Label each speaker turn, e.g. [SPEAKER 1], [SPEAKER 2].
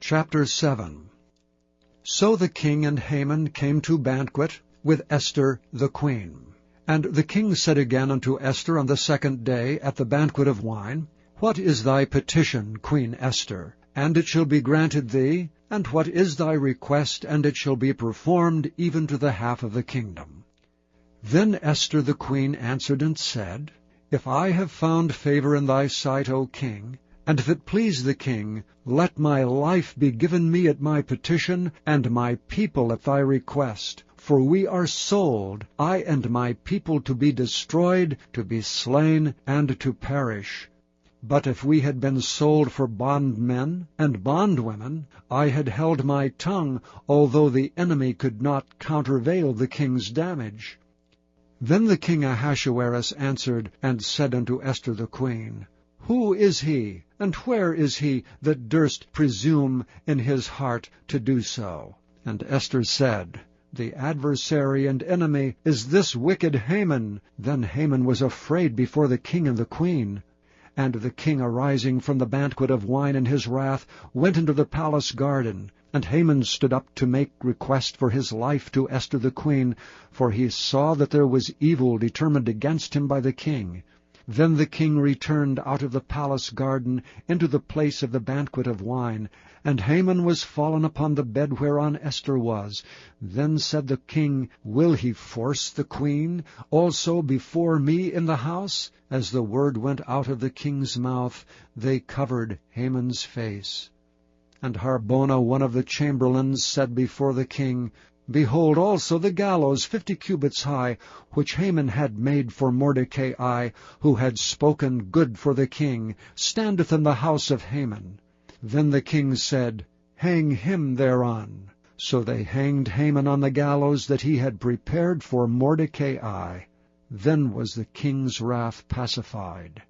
[SPEAKER 1] Chapter 7. So the king and Haman came to banquet with Esther the queen. And the king said again unto Esther on the second day at the banquet of wine, What is thy petition, Queen Esther? And it shall be granted thee. And what is thy request? And it shall be performed even to the half of the kingdom. Then Esther the queen answered and said, If I have found favor in thy sight, O king, and if it please the king, let my life be given me at my petition, and my people at thy request. For we are sold, I and my people, to be destroyed, to be slain, and to perish. But if we had been sold for bondmen and bondwomen, I had held my tongue, although the enemy could not countervail the king's damage. Then the king Ahasuerus answered and said unto Esther the queen, Who is he, and where is he that durst presume in his heart to do so? And Esther said, The adversary and enemy is this wicked Haman. Then Haman was afraid before the king and the queen. And the king, arising from the banquet of wine in his wrath, went into the palace garden. And Haman stood up to make request for his life to Esther the queen, for he saw that there was evil determined against him by the king. Then the king returned out of the palace garden into the place of the banquet of wine, and Haman was fallen upon the bed whereon Esther was. Then said the king, Will he force the queen also before me in the house? As the word went out of the king's mouth, they covered Haman's face. And Harbona, one of the chamberlains, said before the king, Behold also the gallows 50 cubits high, which Haman had made for Mordecai, who had spoken good for the king, standeth in the house of Haman. Then the king said, Hang him thereon. So they hanged Haman on the gallows that he had prepared for Mordecai. Then was the king's wrath pacified.